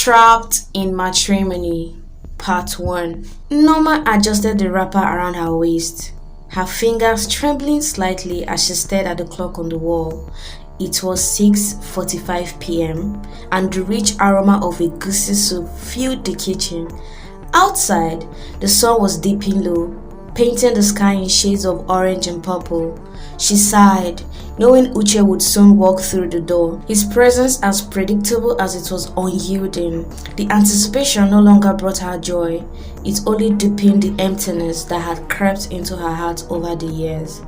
Trapped in Matrimony, Part 1. Norma adjusted the wrapper around her waist, her fingers trembling slightly as she stared at the clock on the wall. It was 6:45 p.m. and the rich aroma of a goosey soup filled the kitchen. Outside, the sun was dipping low, painting the sky in shades of orange and purple. She sighed, knowing Uche would soon walk through the door, his presence as predictable as it was unyielding. The anticipation no longer brought her joy, it only deepened the emptiness that had crept into her heart over the years.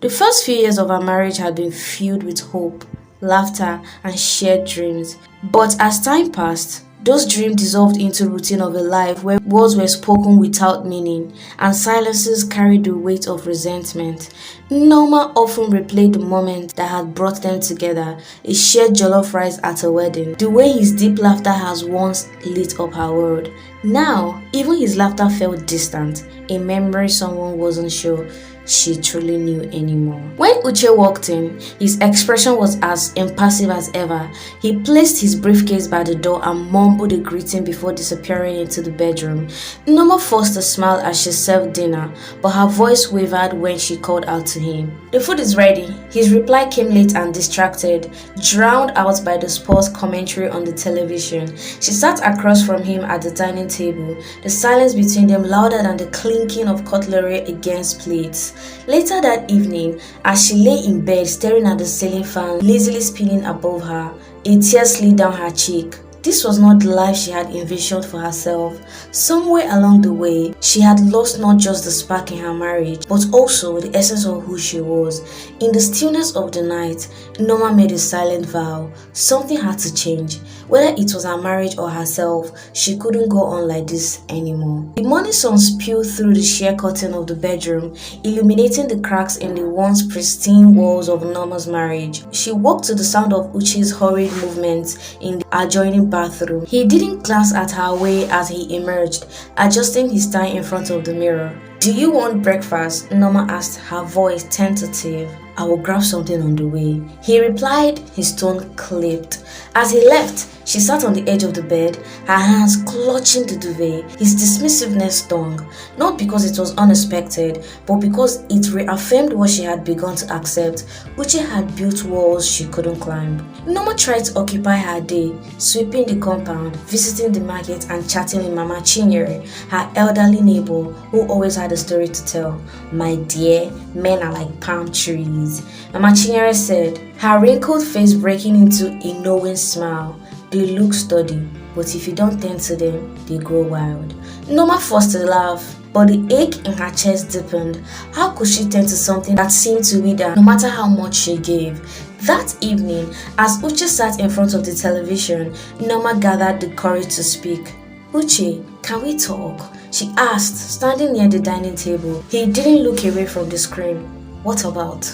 The first few years of her marriage had been filled with hope, laughter, and shared dreams. But as time passed, those dreams dissolved into routine of a life where words were spoken without meaning and silences carried the weight of resentment. Norma often replayed the moment that had brought them together, a shared jollof rice at a wedding, the way his deep laughter has once lit up her world. Now, even his laughter felt distant, a memory someone wasn't sure she truly knew anymore. When Uche walked in, his expression was as impassive as ever. He placed his briefcase by the door and mumbled a greeting before disappearing into the bedroom. Norma forced a smile as she served dinner, but her voice wavered when she called out to him. "The food is ready." His reply came late and distracted, drowned out by the sports commentary on the television. She sat across from him at the dining table, the silence between them louder than the clinking of cutlery against plates. Later that evening, as she lay in bed staring at the ceiling fan lazily spinning above her, a tear slid down her cheek. This was not the life she had envisioned for herself. Somewhere along the way, she had lost not just the spark in her marriage, but also the essence of who she was. In the stillness of the night, Norma made a silent vow. Something had to change. Whether it was her marriage or herself, she couldn't go on like this anymore. The morning sun spilled through the sheer curtain of the bedroom, illuminating the cracks in the once pristine walls of Norma's marriage. She woke to the sound of Uche's hurried movements in the adjoining bathroom. He didn't glance at her way as he emerged, adjusting his tie in front of the mirror. "Do you want breakfast?" Norma asked, her voice tentative. "I will grab something on the way," he replied, his tone clipped. As he left, she sat on the edge of the bed, her hands clutching the duvet. His dismissiveness stung, not because it was unexpected, but because it reaffirmed what she had begun to accept. Uche had built walls she couldn't climb. Norma tried to occupy her day, sweeping the compound, visiting the market, and chatting with Mama Chinyere, her elderly neighbor who always had a story to tell. "My dear, men are like palm trees," Mama Chinyere said, her wrinkled face breaking into a knowing smile. "They look sturdy, but if you don't tend to them, they grow wild." Norma forced a laugh, but the ache in her chest deepened. How could she tend to something that seemed to wither no matter how much she gave? That evening, as Uche sat in front of the television, Norma gathered the courage to speak. "Uche, can we talk?" she asked, standing near the dining table. He didn't look away from the screen. "What about?"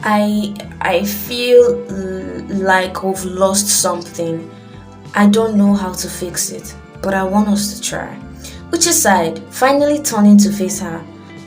I feel like we've lost something. I don't know how to fix it, but I want us to try." Uche sighed, finally turning to face her.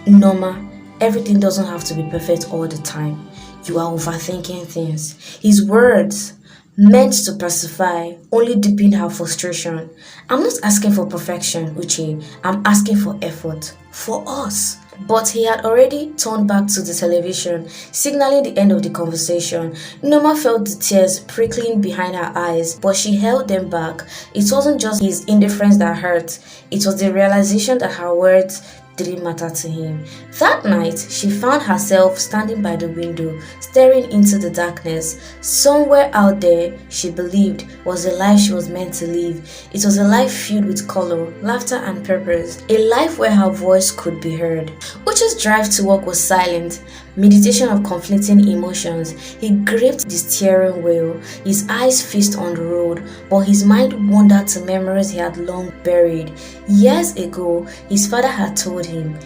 "Norma, everything doesn't have to be perfect all the time. You are overthinking things." His words, meant to pacify, only deepened her frustration. "I'm not asking for perfection, Uche. I'm asking for effort. For us." But he had already turned back to the television, signaling the end of the conversation. Norma felt the tears prickling behind her eyes, but she held them back. It wasn't just his indifference that hurt, it was the realization that her words didn't matter to him. That night, she found herself standing by the window, staring into the darkness. Somewhere out there, she believed, was the life she was meant to live. It was a life filled with color, laughter, and purpose. A life where her voice could be heard. Uche's drive to work was silent, meditation of conflicting emotions. He gripped the steering wheel, his eyes fixed on the road, but his mind wandered to memories he had long buried. Years ago, his father had told him,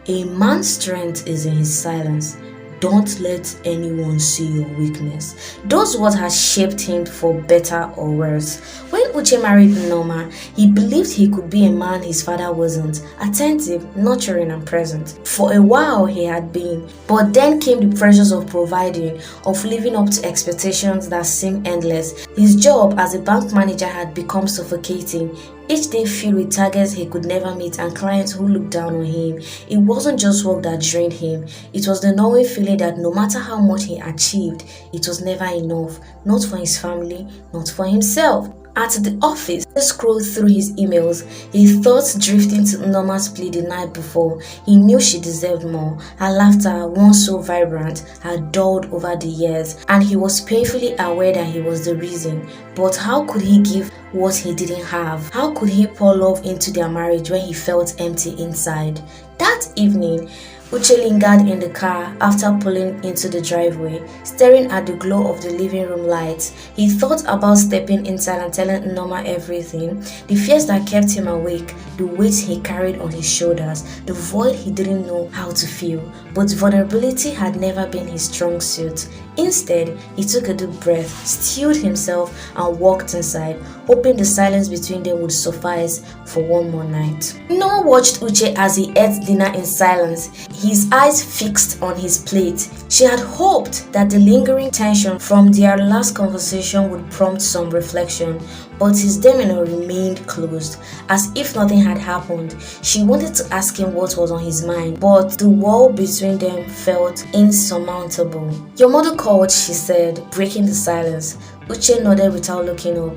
"A man's strength is in his silence." Don't let anyone see your weakness. Those words had shaped him for better or worse. When Uche married Nneoma, he believed he could be a man his father wasn't, attentive, nurturing and present. For a while he had been, but then came the pressures of providing, of living up to expectations that seemed endless. His job as a bank manager had become suffocating. Each day filled with targets he could never meet and clients who looked down on him. It wasn't just work that drained him, it was the knowing feeling that no matter how much he achieved, it was never enough, not for his family, not for himself. At the office, he scrolled through his emails, his thoughts drifting to Nneoma's plea the night before. He knew she deserved more. Her laughter, once so vibrant, had dulled over the years, and he was painfully aware that he was the reason. But how could he give what he didn't have? How could he pour love into their marriage when he felt empty inside? That evening, Uche lingered in the car after pulling into the driveway, staring at the glow of the living room lights. He thought about stepping inside and telling Nneoma everything, the fears that kept him awake, the weight he carried on his shoulders, the void he didn't know how to fill. But vulnerability had never been his strong suit. Instead, he took a deep breath, steeled himself and walked inside, hoping the silence between them would suffice for one more night. Nneoma watched Uche as he ate dinner in silence, his eyes fixed on his plate. She had hoped that the lingering tension from their last conversation would prompt some reflection, but his demeanor remained closed, as if nothing had happened. She wanted to ask him what was on his mind, but the wall between them felt insurmountable. "Your mother called," she said, breaking the silence. Uche nodded without looking up.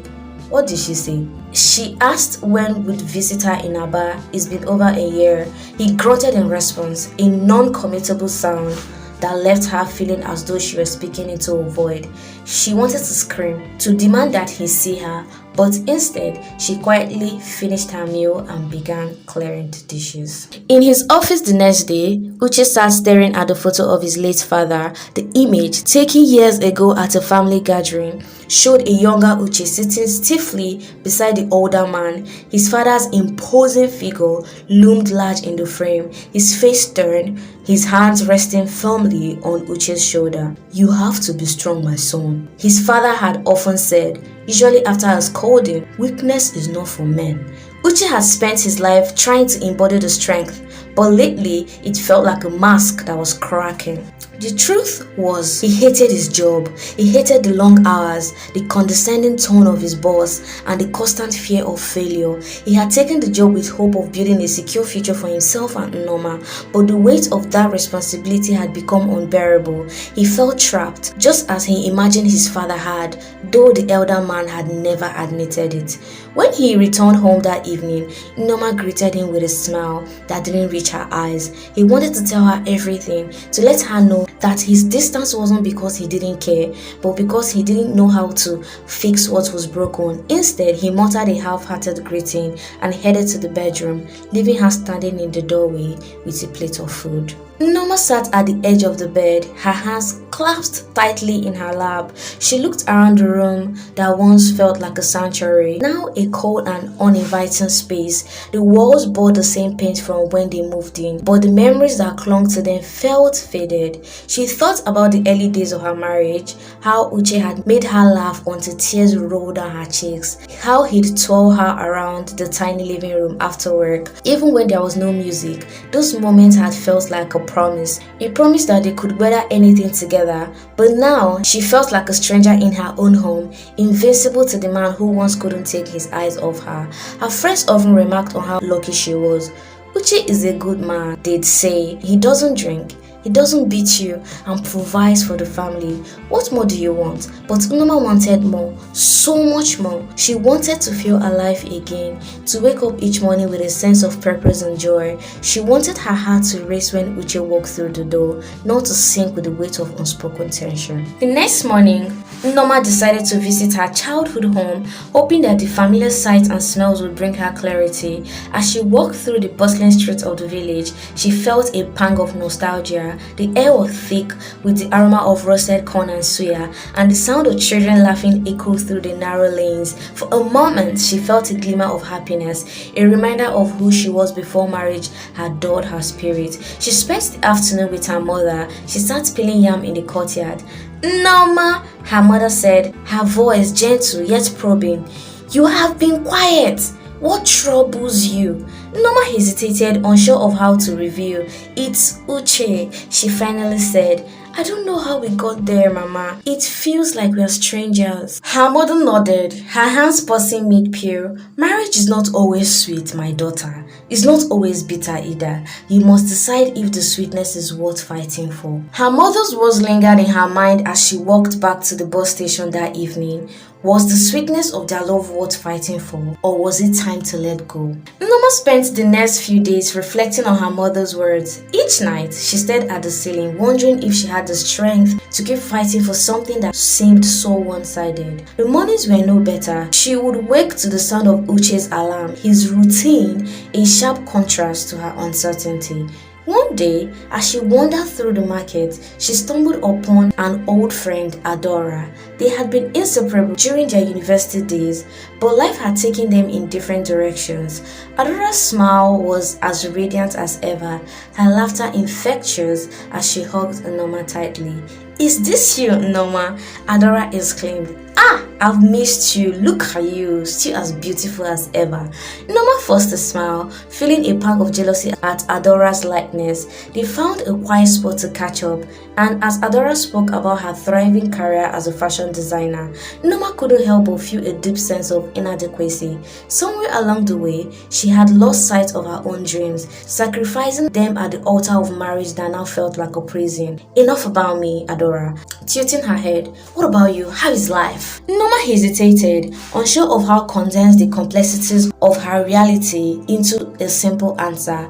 "What did she say?" She asked when we'd visit her in Aba. "It's been over a year." He grunted in response, a non-committable sound that left her feeling as though she was speaking into a void. She wanted to scream, to demand that he see her, but instead, she quietly finished her meal and began clearing the dishes. In his office the next day, Uche sat staring at the photo of his late father. The image, taken years ago at a family gathering, showed a younger Uche sitting stiffly beside the older man. His father's imposing figure loomed large in the frame, his face stern, his hands resting firmly on Uche's shoulder. "You have to be strong, my son," his father had often said, usually after a scolding. "Weakness is not for men." Uche had spent his life trying to embody the strength, but lately it felt like a mask that was cracking. The truth was, he hated his job. He hated the long hours, the condescending tone of his boss, and the constant fear of failure. He had taken the job with hope of building a secure future for himself and Nneoma, but the weight of that responsibility had become unbearable. He felt trapped, just as he imagined his father had, though the elder man had never admitted it. When he returned home that evening, Nneoma greeted him with a smile that didn't reach her eyes. He wanted to tell her everything, to let her know that his distance wasn't because he didn't care, but because he didn't know how to fix what was broken. Instead, he muttered a half-hearted greeting and headed to the bedroom, leaving her standing in the doorway with a plate of food. Nneoma sat at the edge of the bed, her hands clasped tightly in her lap. She looked around the room that once felt like a sanctuary, now a cold and uninviting space. The walls bore the same paint from when they moved in, but the memories that clung to them felt faded. She thought about the early days of her marriage, how Uche had made her laugh until tears rolled down her cheeks, how he'd twirl her around the tiny living room after work. Even when there was no music, those moments had felt like a promise that they could weather anything together. But now she felt like a stranger in her own home, invincible to the man who once couldn't take his eyes off her. Her friends often remarked on how lucky she was. "Uche is a good man," they'd say. "He doesn't drink, he doesn't beat you, and provides for the family. What more do you want?" But Nneoma wanted more, so much more. She wanted to feel alive again, to wake up each morning with a sense of purpose and joy. She wanted her heart to race when Uche walked through the door, not to sink with the weight of unspoken tension. The next morning, Norma decided to visit her childhood home, hoping that the familiar sights and smells would bring her clarity. As she walked through the bustling streets of the village, she felt a pang of nostalgia. The air was thick with the aroma of roasted corn and suya, and the sound of children laughing echoed through the narrow lanes. For a moment, she felt a glimmer of happiness, a reminder of who she was before marriage had dulled her spirit. She spent the afternoon with her mother. She sat peeling yam in the courtyard. "Norma," her mother said, her voice gentle yet probing, "you have been quiet. What troubles you?" Norma hesitated, unsure of how to reveal. "It's Uche," she finally said. "I don't know how we got there, Mama. It feels like we're strangers." Her mother nodded, her hands pausing mid-pew. "Marriage is not always sweet, my daughter. It's not always bitter either. You must decide if the sweetness is worth fighting for." Her mother's words lingered in her mind as she walked back to the bus station that evening. Was the sweetness of their love worth fighting for, or was it time to let go? Norma spent the next few days reflecting on her mother's words. Each night, she stared at the ceiling, wondering if she had the strength to keep fighting for something that seemed so one-sided. The mornings were no better. She would wake to the sound of Uche's alarm, his routine a sharp contrast to her uncertainty. One day, as she wandered through the market, she stumbled upon an old friend, Adora. They had been inseparable during their university days, but life had taken them in different directions. Adora's smile was as radiant as ever, her laughter infectious as she hugged Norma tightly. "Is this you, Norma?" Adora exclaimed. "Ah, I've missed you. Look at you, still as beautiful as ever." Norma forced a smile, feeling a pang of jealousy at Adora's likeness. They found a quiet spot to catch up, and as Adora spoke about her thriving career as a fashion designer, Norma couldn't help but feel a deep sense of inadequacy. Somewhere along the way, she had lost sight of her own dreams, sacrificing them at the altar of marriage that now felt like a prison. "Enough about me, Adora," tilting her head. "What about you? How is life?" Norma hesitated, unsure of how to condense the complexities of her reality into a simple answer.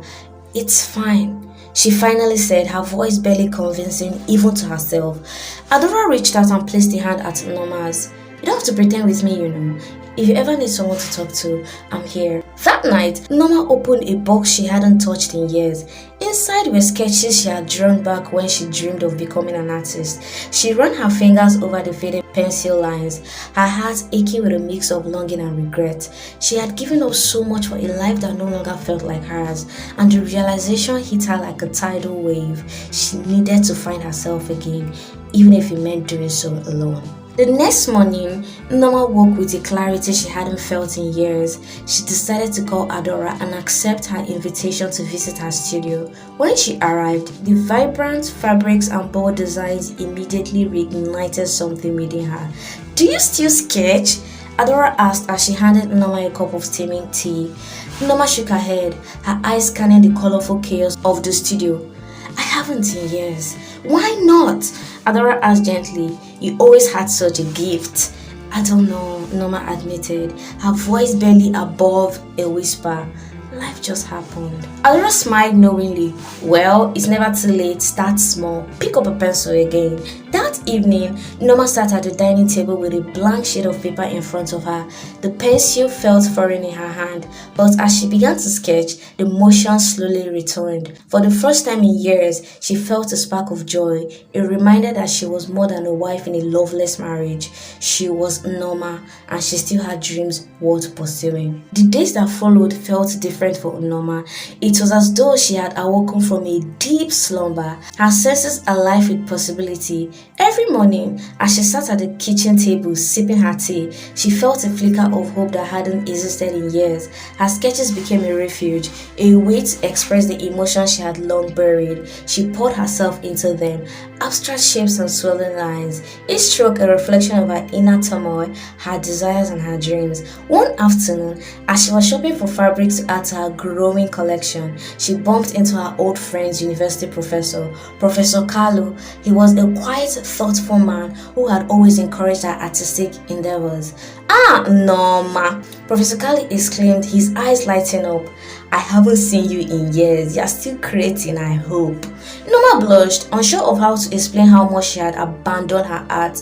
"It's fine," she finally said, her voice barely convincing even to herself. Adora reached out and placed a hand at Norma's. "You don't have to pretend with me, you know. If you ever need someone to talk to, I'm here." That night, Norma opened a box she hadn't touched in years. Inside were sketches she had drawn back when she dreamed of becoming an artist. She ran her fingers over the faded pencil lines, her heart aching with a mix of longing and regret. She had given up so much for a life that no longer felt like hers, and the realization hit her like a tidal wave. She needed to find herself again, even if it meant doing so alone. The next morning, Norma woke with a clarity she hadn't felt in years. She decided to call Adora and accept her invitation to visit her studio. When she arrived, the vibrant fabrics and bold designs immediately reignited something within her. "Do you still sketch?" Adora asked as she handed Norma a cup of steaming tea. Norma shook her head, her eyes scanning the colorful chaos of the studio. "I haven't in years." "Why not?" Adora asked gently. "You always had such a gift." "I don't know," Norma admitted, her voice barely above a whisper. "Life just happened." Adora smiled knowingly. "Well, it's never too late. Start small. Pick up a pencil again." That evening, Norma sat at the dining table with a blank sheet of paper in front of her. The pencil felt foreign in her hand, but as she began to sketch, the motion slowly returned. For the first time in years, she felt a spark of joy, a reminder that she was more than a wife in a loveless marriage. She was Norma, and she still had dreams worth pursuing. The days that followed felt different for Norma. It was as though she had awoken from a deep slumber, her senses alive with possibility. Every morning, as she sat at the kitchen table sipping her tea, she felt a flicker of hope that hadn't existed in years. Her sketches became a refuge, a way to express the emotions she had long buried. She poured herself into them, abstract shapes and swirling lines, each stroke a reflection of her inner turmoil, her desires and her dreams. One afternoon, as she was shopping for fabrics to add to her growing collection, she bumped into her old friend's university professor, Professor Carlo. He was a quiet, thoughtful man who had always encouraged her artistic endeavors. "Ah, Norma!" Professor Carlo exclaimed, his eyes lighting up. "I haven't seen you in years. You're still creating, I hope." Norma blushed, unsure of how to explain how much she had abandoned her art.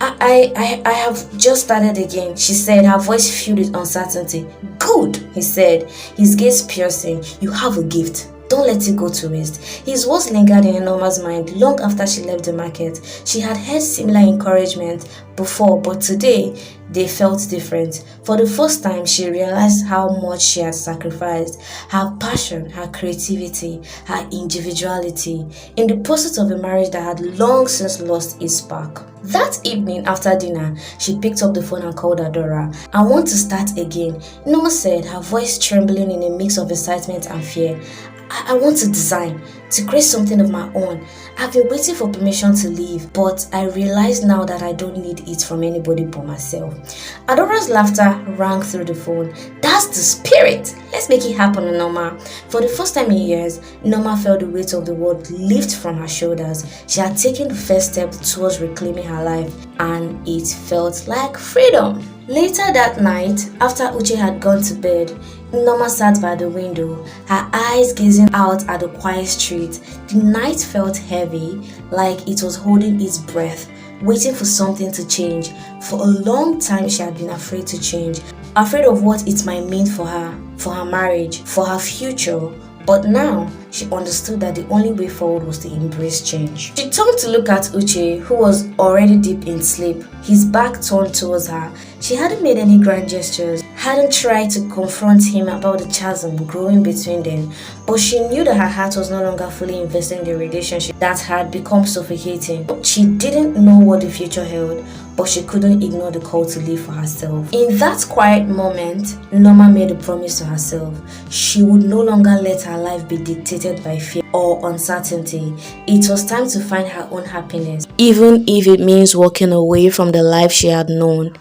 I have just started again, she said, her voice filled with uncertainty. Good, he said, his gaze piercing. You have a gift. Don't let it go to waste. His words lingered in Norma's mind long after she left the market. She had heard similar encouragement before, but today they felt different. For the first time, she realized how much she had sacrificed, her passion, her creativity, her individuality, in the pursuit of a marriage that had long since lost its spark. That evening after dinner, she picked up the phone and called Adora. I want to start again, Norma said, her voice trembling in a mix of excitement and fear. I want to design, to create something of my own. I've been waiting for permission to leave, but I realize now that I don't need it from anybody but myself. Adora's laughter rang through the phone. That's the spirit! Let's make it happen, Norma. For the first time in years, Norma felt the weight of the world lift from her shoulders. She had taken the first step towards reclaiming her life, and it felt like freedom. Later that night, after Uche had gone to bed, Norma sat by the window, her eyes gazing out at the quiet street. The night felt heavy, like it was holding its breath, waiting for something to change. For a long time, she had been afraid to change, afraid of what it might mean for her marriage, for her future. But now, she understood that the only way forward was to embrace change. She turned to look at Uche, who was already deep in sleep, his back turned towards her. She hadn't made any grand gestures, hadn't tried to confront him about the chasm growing between them, but she knew that her heart was no longer fully invested in the relationship that had become suffocating. She didn't know what the future held, but she couldn't ignore the call to live for herself. In that quiet moment, Norma made a promise to herself. She would no longer let her life be dictated by fear or uncertainty. It was time to find her own happiness, even if it means walking away from the life she had known.